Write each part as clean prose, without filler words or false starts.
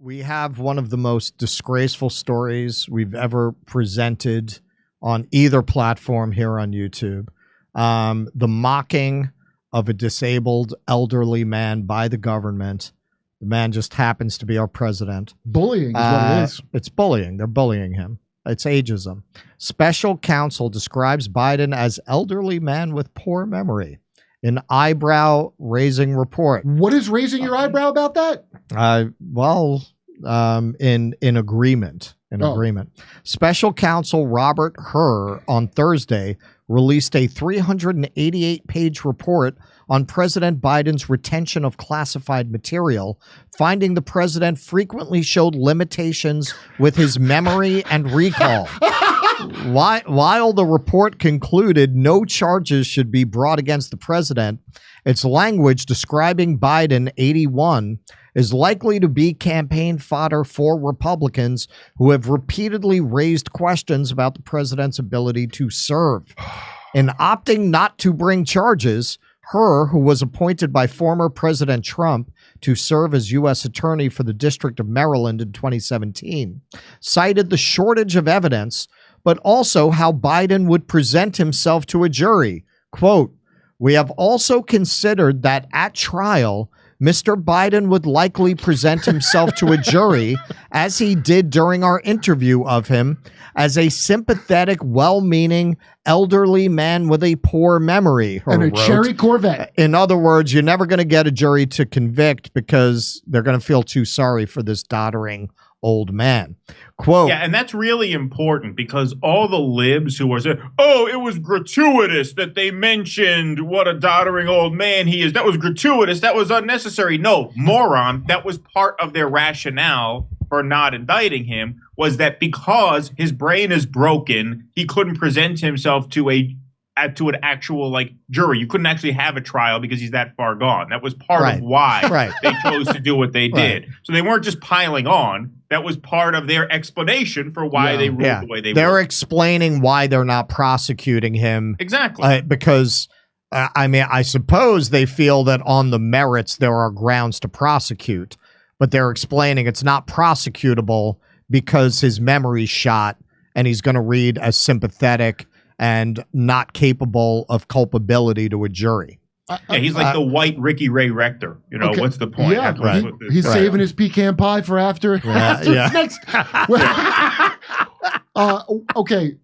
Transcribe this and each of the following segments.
We have one of the most disgraceful stories we've ever presented on either platform here on YouTube. The mocking of a disabled elderly man by the government. The man just happens to be our president. Bullying is what it is. It's bullying. They're bullying him. It's ageism. Special counsel describes Biden as elderly man with poor memory. An eyebrow-raising report. What is raising your eyebrow about that? In agreement. Agreement. Special counsel Robert Hur on Thursday released a 388-page report on President Biden's retention of classified material, finding the president frequently showed limitations with his memory and recall. While the report concluded no charges should be brought against the president, its language describing Biden, 81, is likely to be campaign fodder for Republicans who have repeatedly raised questions about the president's ability to serve. In opting not to bring charges, Hur, who was appointed by former President Trump to serve as U.S. Attorney for the District of Maryland in 2017, cited the shortage of evidence, but also how Biden would present himself to a jury. Quote, "We have also considered that at trial, Mr. Biden would likely present himself to a jury, as he did during our interview of him, as a sympathetic, well-meaning, elderly man with a poor memory." And a cherry Corvette. In other words, you're never going to get a jury to convict because they're going to feel too sorry for this doddering old man. Quote, yeah, and that's really important because all the libs who are saying, oh, it was gratuitous that they mentioned what a doddering old man he is. That was gratuitous. That was unnecessary. No, moron. That was part of their rationale for not indicting him, was that because his brain is broken, he couldn't present himself to an actual jury. You couldn't actually have a trial because he's that far gone. That was part of why they chose to do what they did. So they weren't just piling on. That was part of their explanation for why they ruled the way they They're ruled. explaining why they're not prosecuting him. Exactly. Because, I suppose they feel that on the merits there are grounds to prosecute, but they're explaining it's not prosecutable because his memory's shot and he's going to read as sympathetic and not capable of culpability to a jury. Yeah, he's like the white Ricky Ray Rector. You know, what's the point? Yeah, he's saving his pecan pie for after. Next. Okay.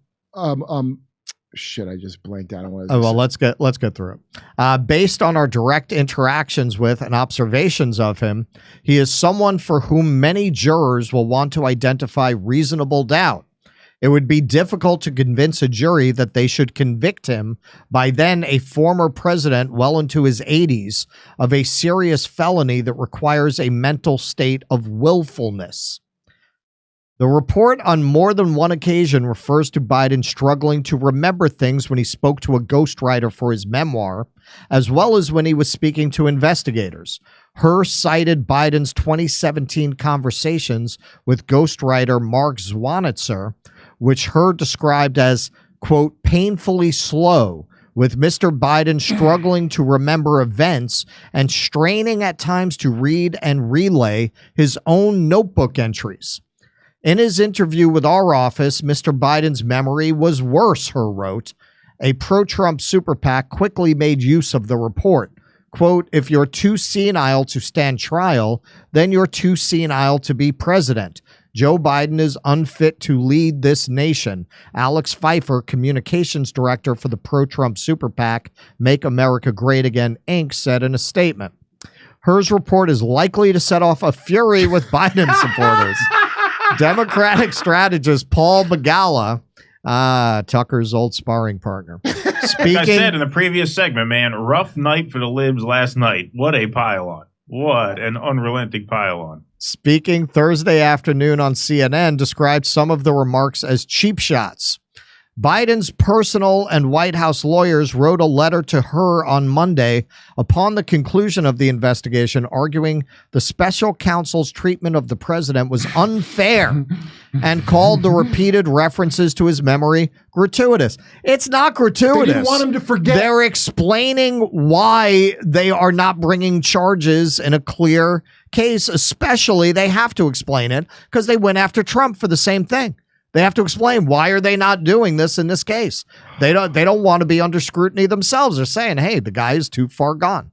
Shit, I just blanked out on what I was let's get through it. Based on our direct interactions with and observations of him, he is someone for whom many jurors will want to identify reasonable doubt. It would be difficult to convince a jury that they should convict him, by then a former president well into his 80s, of a serious felony that requires a mental state of willfulness. The report on more than one occasion refers to Biden struggling to remember things when he spoke to a ghostwriter for his memoir, as well as when he was speaking to investigators. Hur cited Biden's 2017 conversations with ghostwriter Mark Zwanitzer, which Hur described as, quote, painfully slow, with Mr. Biden struggling to remember events and straining at times to read and relay his own notebook entries. In his interview with our office, Mr. Biden's memory was worse, Hur wrote. A pro-Trump super PAC quickly made use of the report. Quote, if you're too senile to stand trial, then you're too senile to be president. Joe Biden is unfit to lead this nation. Alex Pfeiffer, communications director for the pro-Trump super PAC, Make America Great Again, Inc., said in a statement. Hur's report is likely to set off a fury with Biden supporters. Democratic strategist Paul Begala, Tucker's old sparring partner. Like I said in the previous segment, man, rough night for the libs last night. What a pile-on. What an unrelenting pile-on. Speaking Thursday afternoon on CNN, described some of the remarks as cheap shots. Biden's personal and White House lawyers wrote a letter to her on Monday upon the conclusion of the investigation, arguing the special counsel's treatment of the president was unfair and called the repeated references to his memory gratuitous. It's not gratuitous. They didn't want him to forget. They're explaining why they are not bringing charges in a clear case. Especially, they have to explain it because they went after Trump for the same thing. They have to explain why are they not doing this in this case. They don't want to be under scrutiny themselves. They're saying, hey, the guy is too far gone.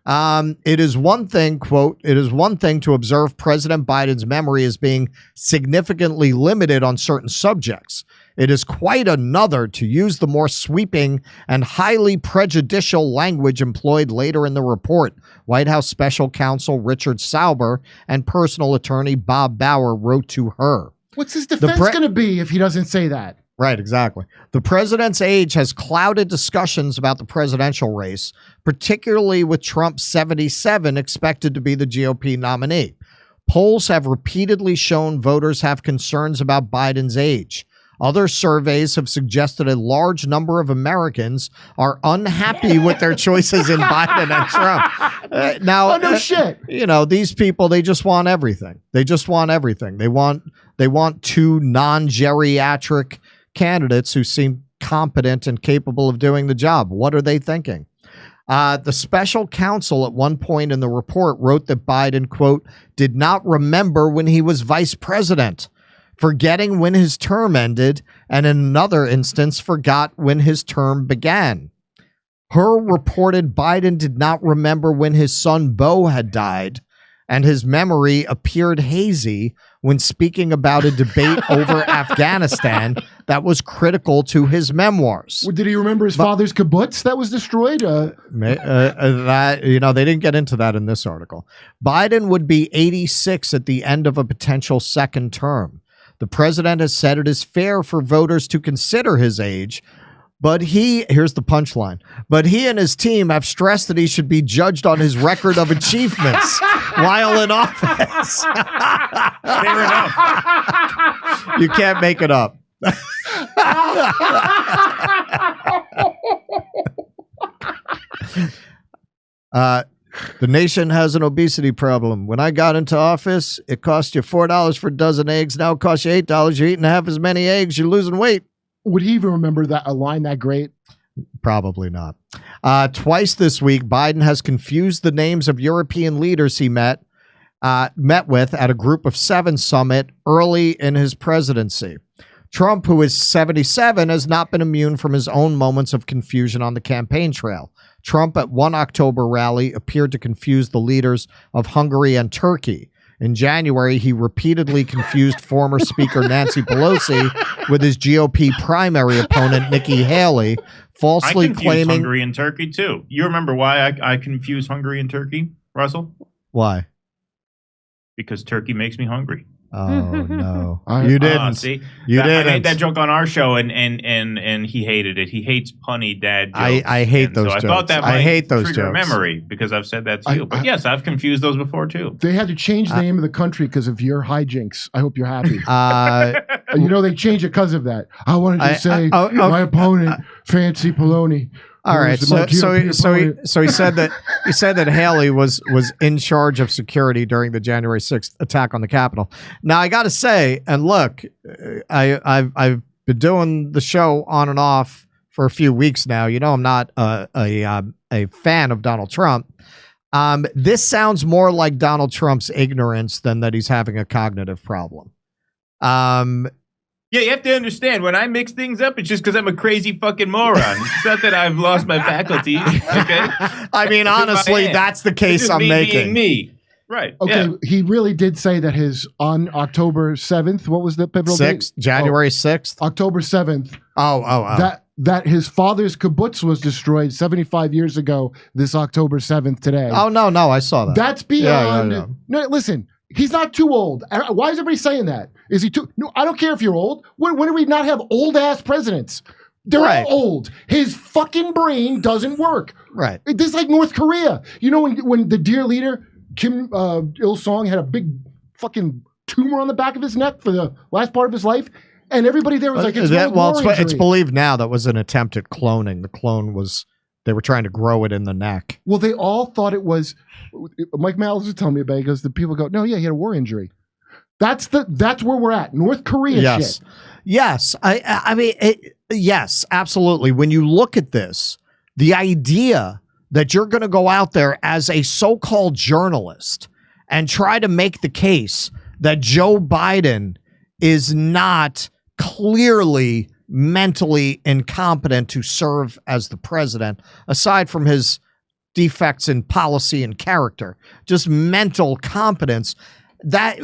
It is one thing, quote, it is one thing to observe President Biden's memory as being significantly limited on certain subjects. It is quite another to use the more sweeping and highly prejudicial language employed later in the report, White House Special Counsel Richard Sauber and personal attorney Bob Bauer wrote to her. What's his defense going to be if he doesn't say that? Right, exactly. The president's age has clouded discussions about the presidential race, particularly with Trump 77 expected to be the GOP nominee. Polls have repeatedly shown voters have concerns about Biden's age. Other surveys have suggested a large number of Americans are unhappy with their choices in Biden and Trump. Oh, no shit. You know, these people, they just want everything. They just want everything. They want two non-geriatric candidates who seem competent and capable of doing the job. What are they thinking? The special counsel at one point in the report wrote that Biden, quote, did not remember when he was vice president, forgetting when his term ended, and in another instance, forgot when his term began. Her reported Biden did not remember when his son Beau had died, and his memory appeared hazy when speaking about a debate over Afghanistan that was critical to his memoirs. Did he remember his father's kibbutz that was destroyed? That, you know, they didn't get into that in this article. Biden would be 86 at the end of a potential second term. The president has said it is fair for voters to consider his age, but here's the punchline, but he and his team have stressed that he should be judged on his record of achievements while in office. Fair enough. You can't make it up. The nation has an obesity problem. When I got into office, it cost you $4 for a dozen eggs. Now it costs you $8. You're eating half as many eggs. You're losing weight. Would he even remember that a line that great? Probably not. Twice this week, Biden has confused the names of European leaders he met with at a Group of 7 summit early in his presidency. Trump, who is 77, has not been immune from his own moments of confusion on the campaign trail. Trump at one October rally appeared to confuse the leaders of Hungary and Turkey. In January, he repeatedly confused former Speaker Nancy Pelosi with his GOP primary opponent, Nikki Haley, falsely claiming... Hungary and Turkey, too. You remember why I confuse Hungary and Turkey, Russell? Why? Because Turkey makes me hungry. Oh, no. You didn't. See? You didn't. I made that joke on our show, and he hated it. He hates punny dad jokes. I hate those jokes. I thought that might hate those trigger jokes. memory, because I've said that to you. But yes, I've confused those before, too. They had to change the name of the country because of your hijinks. I hope you're happy. You know, they changed it because of that. I wanted to say my opponent, Fancy Poloni. All right, so he said that Haley was in charge of security during the January 6th attack on the Capitol. Now I got to say, and look, I've been doing the show on and off for a few weeks now. You know, I'm not a fan of Donald Trump. This sounds more like Donald Trump's ignorance than that he's having a cognitive problem. Yeah, you have to understand, when I mix things up, it's just because I'm a crazy fucking moron. It's not that I've lost my faculties, okay? I mean, honestly, that's the case I'm making. Being me. Right. Okay, yeah. He really did say that on October 7th, what was the pivotal date? January 6th? October 7th. Oh. That his father's kibbutz was destroyed 75 years ago, this October 7th today. Oh, no, I saw that. That's beyond... Yeah. No, listen... He's not too old. Why is everybody saying that? Is he too? No, I don't care if you're old. When do we not have old ass presidents? They're all old. His fucking brain doesn't work. Right. This is like North Korea. You know when the dear leader Kim Il Sung had a big fucking tumor on the back of his neck for the last part of his life. And everybody there was like, it's it's believed now that was an attempt at cloning. The clone was, they were trying to grow it in the neck. Well, they all thought it was, Mike Malice was telling me about it, because the people go, no, yeah, he had a war injury. That's where we're at. North Korea shit. Yes. I mean, yes, absolutely. When you look at this, the idea that you're going to go out there as a so-called journalist and try to make the case that Joe Biden is not clearly mentally incompetent to serve as the president, aside from his defects in policy and character, just mental competence.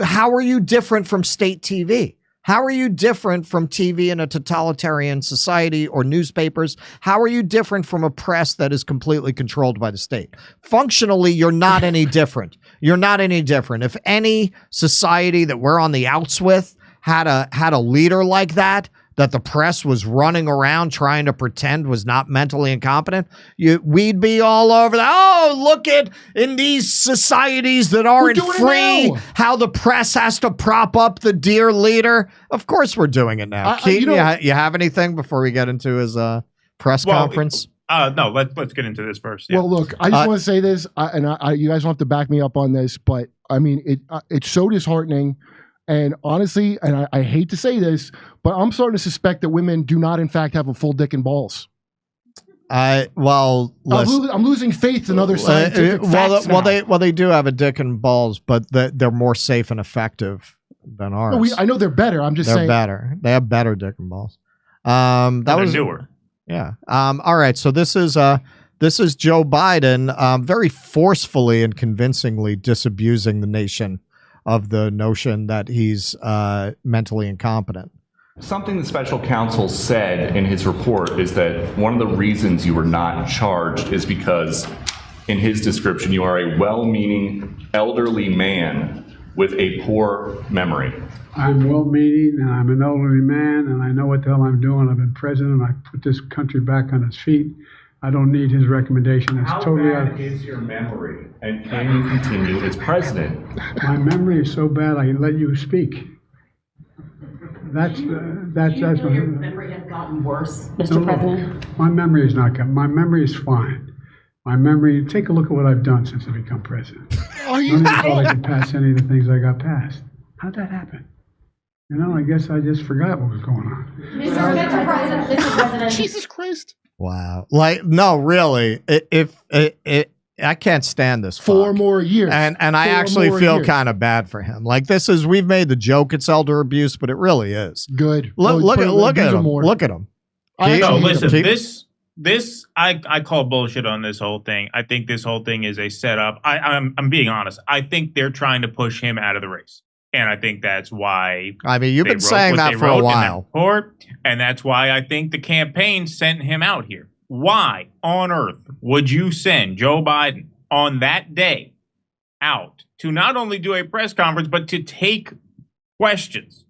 How are you different from state TV? How are you different from TV in a totalitarian society or newspapers? How are you different from a press that is completely controlled by the state? Functionally, you're not any different. You're not any different. If any society that we're on the outs with had a leader like that the press was running around trying to pretend was not mentally incompetent, we'd be all over that. Oh, look at in these societies that aren't free, how the press has to prop up the dear leader. Of course we're doing it now. Keaton, you have anything before we get into his press conference? No, let's get into this first. Yeah. Well, look, I just want to say this, and you guys don't have to back me up on this, but I mean, it's so disheartening. And honestly, and I hate to say this, but I'm starting to suspect that women do not, in fact, have a full dick and balls. Well, I'm losing faith in other scientific facts now. They do have a dick and balls, but they're more safe and effective than ours. No, I know they're better. I'm just saying they're better. They have better dick and balls. That was newer. Yeah. All right. So this is Joe Biden very forcefully and convincingly disabusing the nation of the notion that he's mentally incompetent. Something the special counsel said in his report is that one of the reasons you were not charged is because, in his description, you are a well-meaning elderly man with a poor memory. I'm well-meaning, and I'm an elderly man, and I know what the hell I'm doing. I've been president. I put this country back on its feet. I don't need his recommendation. It's totally bad is your memory, and can you continue as president? My memory is so bad I let you speak. That's your memory has gotten worse, Mr. President? My memory is not gotten. My memory is fine. My memory. Take a look at what I've done since I become president. Are you? I thought I could pass any of the things I got passed. How'd that happen? You know, I guess I just forgot what was going on. Mr. President. Jesus Christ. Wow. Like, no, really. I can't stand this. 4 more years. And I actually feel kind of bad for him. Like, we've made the joke it's elder abuse, but it really is. Good. Look at him. Look at him. No, listen, this I call bullshit on this whole thing. I think this whole thing is a setup. I'm being honest. I think they're trying to push him out of the race. And I think that's why. I mean, you've been saying that for a while. And that's why I think the campaign sent him out here. Why on earth would you send Joe Biden on that day out to not only do a press conference, but to take questions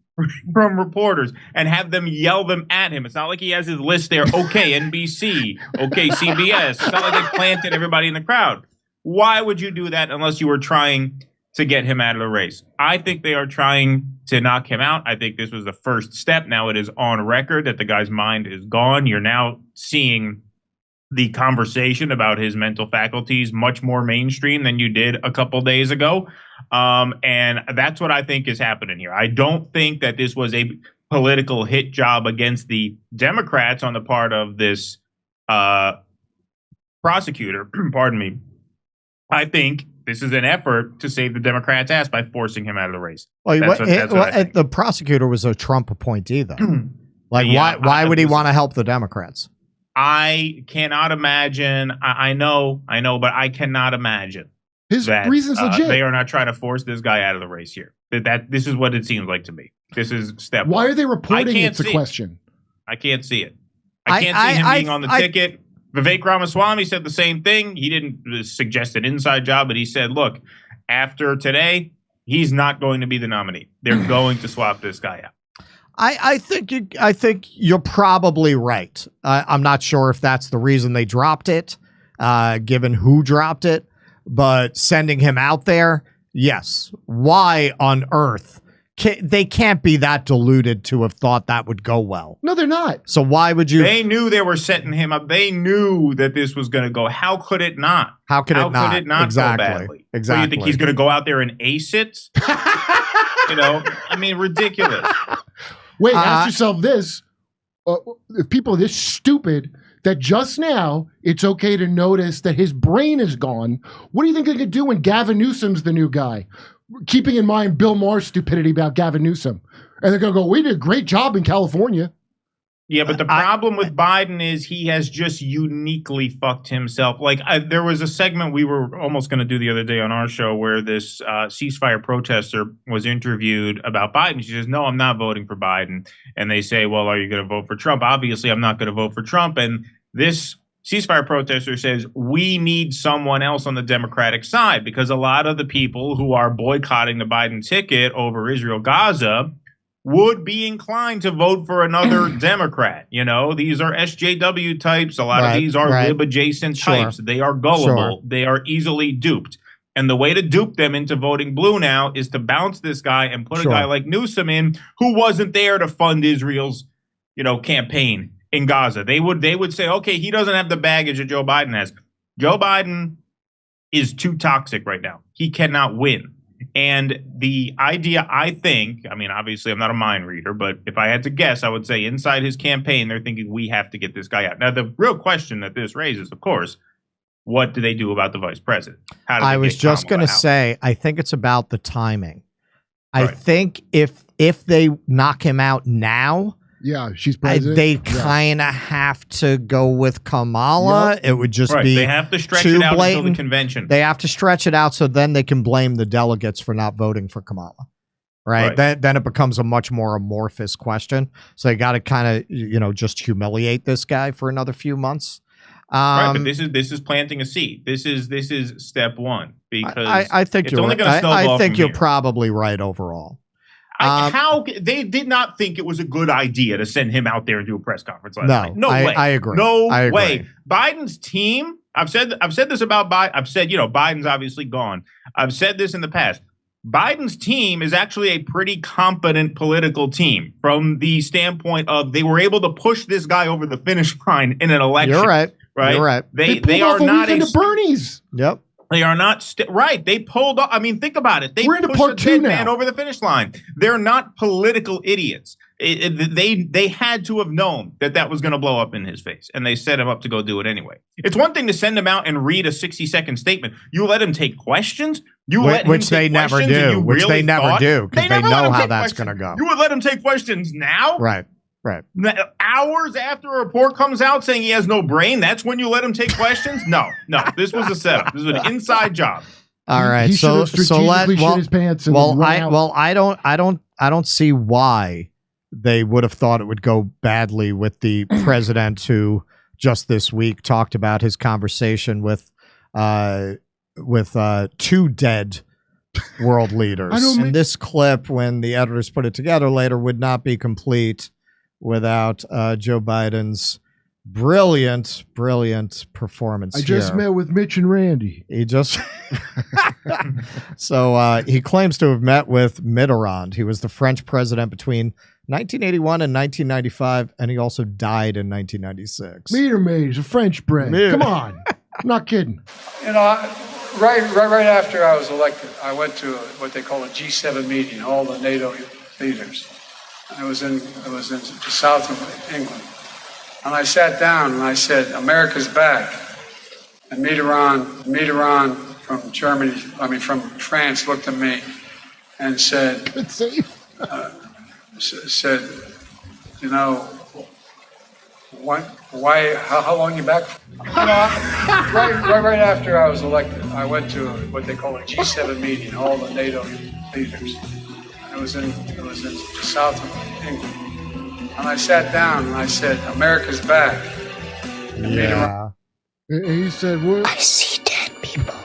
from reporters and have them yell them at him? It's not like he has his list there. Okay, NBC. Okay, CBS. It's not like they planted everybody in the crowd. Why would you do that unless you were trying to get him out of the race? I think they are trying to knock him out. I think this was the first step. Now it is on record that the guy's mind is gone. You're now seeing the conversation about his mental faculties much more mainstream than you did a couple days ago. And that's what I think is happening here. I don't think that this was a political hit job against the Democrats on the part of this prosecutor. Pardon me. I think this is an effort to save the Democrats' ass by forcing him out of the race. Well, the prosecutor was a Trump appointee, though. Why would he want to help the Democrats? I cannot imagine. I know, but I cannot imagine his reason's legit. They are not trying to force this guy out of the race here. This is what it seems like to me. This is step Why one. Are they reporting it's a question? I can't see it. I can't see him being on the ticket. Vivek Ramaswamy said the same thing. He didn't suggest an inside job, but he said, look, after today, he's not going to be the nominee. They're going to swap this guy out. I think you're probably right. I'm not sure if that's the reason they dropped it, given who dropped it, but sending him out there, yes. Why on earth they can't be that deluded to have thought that would go well. No, they're not. So why would you? They knew they were setting him up. They knew that this was going to go. How could it not? How could it not go badly? Exactly. So you think he's going to go out there and ace it? I mean, ridiculous. Wait, ask yourself this. If people are this stupid that just now it's okay to notice that his brain is gone, what do you think they could do when Gavin Newsom's the new guy? Keeping in mind Bill Maher's stupidity about Gavin Newsom. And they're going to go, we did a great job in California. Yeah, but the problem with Biden is he has just uniquely fucked himself. Like, there was a segment we were almost going to do the other day on our show where this ceasefire protester was interviewed about Biden. She says, no, I'm not voting for Biden. And they say, well, are you going to vote for Trump? Obviously, I'm not going to vote for Trump. And this ceasefire protester says, we need someone else on the Democratic side because a lot of the people who are boycotting the Biden ticket over Israel-Gaza would be inclined to vote for another Democrat. These are SJW types. A lot of these are lib-adjacent types. They are gullible. They are easily duped. And the way to dupe them into voting blue now is to bounce this guy and put a guy like Newsom in who wasn't there to fund Israel's, campaign in Gaza. They would say, okay, he doesn't have the baggage that Joe Biden has. Joe Biden is too toxic right now. He cannot win. And the idea, I think, I mean, obviously I'm not a mind reader, but if I had to guess, I would say inside his campaign, they're thinking we have to get this guy out. Now, the real question that this raises, of course, what do they do about the vice president? How do they I was just going to say, I think it's about the timing. I think if they knock him out now, she's president. They kind of have to go with Kamala. It would just be they have to stretch it out until the convention. They have to stretch it out so then they can blame the delegates for not voting for Kamala. Right? Then it becomes a much more amorphous question. So they got to kind of, just humiliate this guy for another few months. But this is planting a seed. This is step one because I think it's you're only right. going to snowball. I think you're here. Probably right overall. How they did not think it was a good idea to send him out there and do a press conference last night. No way. I agree. No way. Biden's team. I've said this about Biden. I've said, Biden's obviously gone. I've said this in the past. Biden's team is actually a pretty competent political team from the standpoint of they were able to push this guy over the finish line in an election. You're right. Right. They are not a Bernie's. Yep. They are not They pulled off. I mean, think about it. They We're into pushed part the two dead now. man over the finish line. They're not political idiots. They had to have known that was going to blow up in his face, and they set him up to go do it anyway. It's one thing to send him out and read a 60-second statement. You let him take questions. Which they never do. Which they never do because they know how that's going to go. You would let him take questions now, right? Hours after a report comes out saying he has no brain, that's when you let him take questions? No. This was a setup. This was an inside job. All right. He should have strategically shit his pants and I don't see why they would have thought it would go badly with the president who just this week talked about his conversation with two dead world leaders. And this clip, when the editors put it together later, would not be complete without Joe Biden's brilliant performance. I just met with Mitch and Randy. He just so he claims to have met with Mitterrand. He was the French president between 1981 and 1995, and he also died in 1996. Mitterrand, he's a French bread. Come on, I'm not kidding. Right after I was elected, I went to what they call a G7 meeting, all the NATO leaders. It was in the south of England. And I sat down and I said, America's back. And Mitterrand from France looked at me and said, how long you back? Right after I was elected, I went to what they call a G7 meeting, all the NATO leaders. It was in the south of England. And I sat down and I said, America's back. Yeah. And he said, what? I see dead people.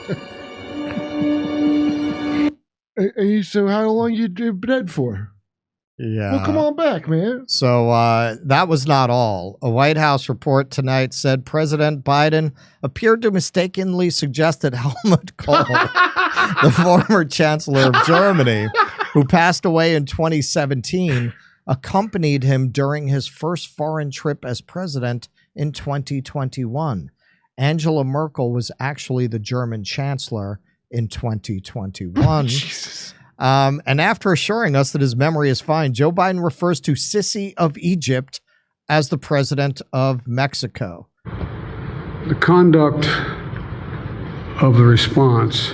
And he said, how long you dead for? Yeah. Well, come on back, man. So that was not all. A White House report tonight said President Biden appeared to mistakenly suggest that Helmut Kohl the former chancellor of Germany, who passed away in 2017, accompanied him during his first foreign trip as president in 2021. Angela Merkel was actually the German chancellor in 2021. Jesus. And after assuring us that his memory is fine, Joe Biden refers to Sisi of Egypt as the president of Mexico. The conduct of the response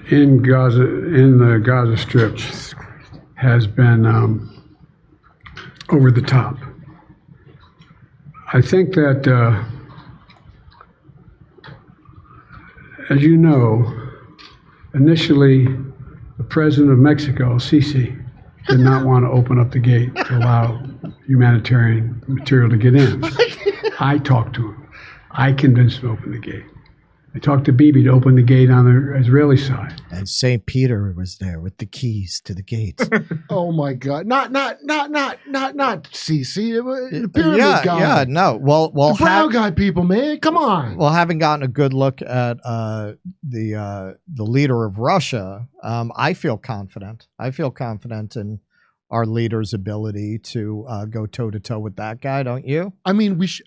in Gaza, in the Gaza Strip, has been over the top. I think that, as you know, initially, the president of Mexico, Sisi, did not want to open up the gate to allow humanitarian material to get in. I talked to him. I convinced him to open the gate. I talked to Bibi to open the gate on the Israeli side. And St. Peter was there with the keys to the gates. Oh my God! Not Cece. The pyramid guy. Yeah, no. Well, the brown guy people, man. Come on. Well, having gotten a good look at the leader of Russia, I feel confident. I feel confident in our leader's ability to go toe to toe with that guy. Don't you? I mean, we should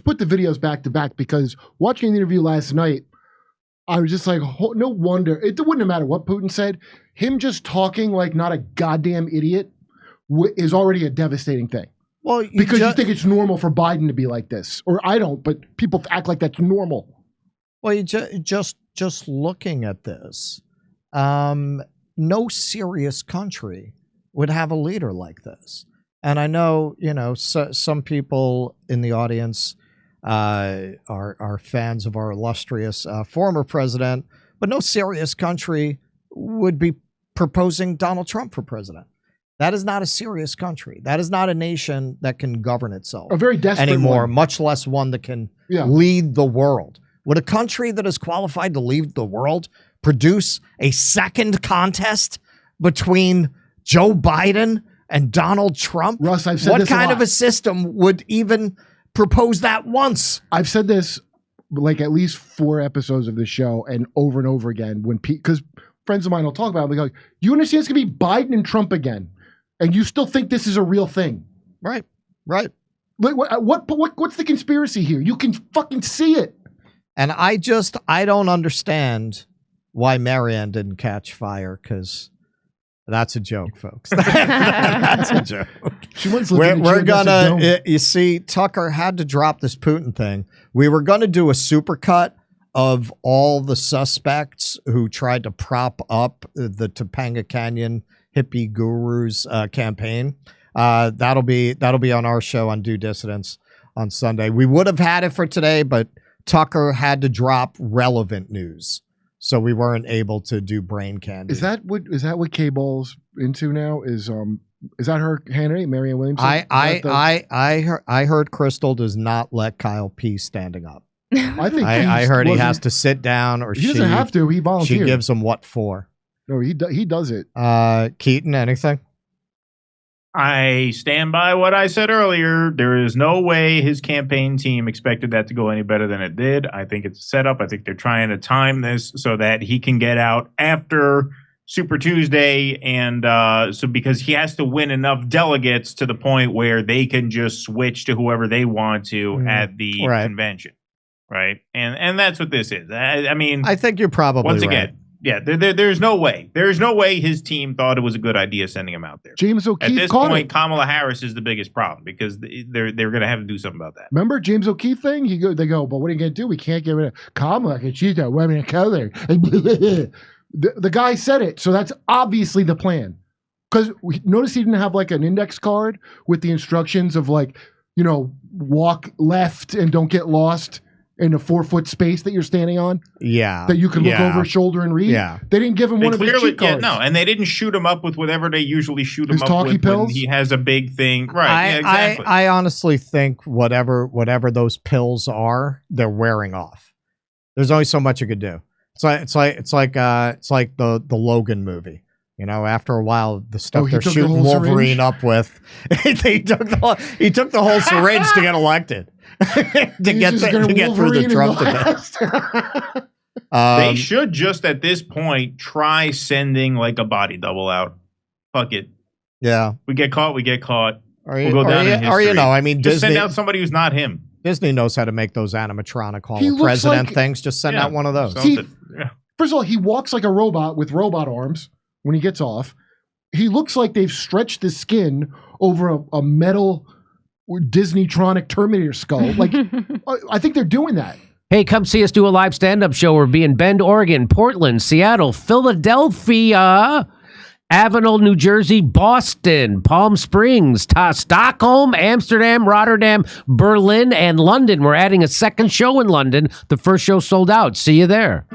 put the videos back to back, because watching the interview last night, I was just like, no wonder. It wouldn't matter what Putin said. Him just talking like not a goddamn idiot is already a devastating thing. Well, because you think it's normal for Biden to be like this, or I don't, but people act like that's normal. Well, you just looking at this, no serious country would have a leader like this. And I know, some people in the audience are fans of our illustrious former president, but no serious country would be proposing Donald Trump for president. That is not a serious country. That is not a nation that can govern itself a very desperate anymore, one. much less one that can lead the world. Would a country that is qualified to lead the world produce a second contest between Joe Biden and Donald Trump? Russ, I've said what this kind a of lot. a system would even propose that once? I've said this like at least 4 episodes of the show, and over again, when because friends of mine will talk about it, they go, you understand it's going to be Biden and Trump again, and you still think this is a real thing. Right. Like, what's the conspiracy here? You can fucking see it. And I don't understand why Marianne didn't catch fire, because that's a joke, folks. That's a joke. She once lived in a We're chair gonna, against a dome. you see, Tucker had to drop this Putin thing. We were gonna do a supercut of all the suspects who tried to prop up the Topanga Canyon hippie gurus campaign. That'll be on our show on Do Dissidence on Sunday. We would have had it for today, but Tucker had to drop relevant news, so we weren't able to do brain candy. Is that what K-Ball's into now? Is that her candidate, Marianne Williamson? I heard Crystal does not let Kyle P standing up. I heard he has to sit down, or he doesn't have to. He volunteers. She gives him what for? No, he does it. Keaton, anything? I stand by what I said earlier. There is no way his campaign team expected that to go any better than it did. I think it's a setup. I think they're trying to time this so that he can get out after Super Tuesday, and so because he has to win enough delegates to the point where they can just switch to whoever they want to at the convention, right? And that's what this is. I mean, I think you're probably once right. again. Yeah, there's no way. There's no way his team thought it was a good idea sending him out there. James O'Keefe At this caught point, it. Kamala Harris is the biggest problem because they're going to have to do something about that. Remember James O'Keefe thing? They go, but what are you going to do? We can't get rid of Kamala because she's a woman of color. The guy said it, so that's obviously the plan. Because notice he didn't have like an index card with the instructions of like, walk left and don't get lost in a 4-foot space that you're standing on. Yeah. That you can look over his shoulder and read. Yeah. They didn't give him one of the cheat cards. No, and they didn't shoot him up with whatever they usually shoot him His up talkie with pills? when he has a big thing. Right, yeah, exactly. I honestly think whatever those pills are, they're wearing off. There's only so much you could do. It's like the Logan movie. After a while, the stuff they're shooting Wolverine up with, he took the whole syringe to get elected, to get through the Trump debate. They should just at this point try sending like a body double out. Fuck it. Yeah. We get caught. Or We'll go down in history. I mean, just Disney, send out somebody who's not him. Disney knows how to make those animatronic Hall He of looks President like- things. Just send out one of those. First of all, he walks like a robot with robot arms when he gets off. He looks like they've stretched the skin over a metal Disneytronic Terminator skull. Like, I think they're doing that. Hey, come see us do a live stand-up show. We'll be in Bend, Oregon, Portland, Seattle, Philadelphia, Avenel, New Jersey, Boston, Palm Springs, Stockholm, Amsterdam, Rotterdam, Berlin, and London. We're adding a second show in London. The first show sold out. See you there.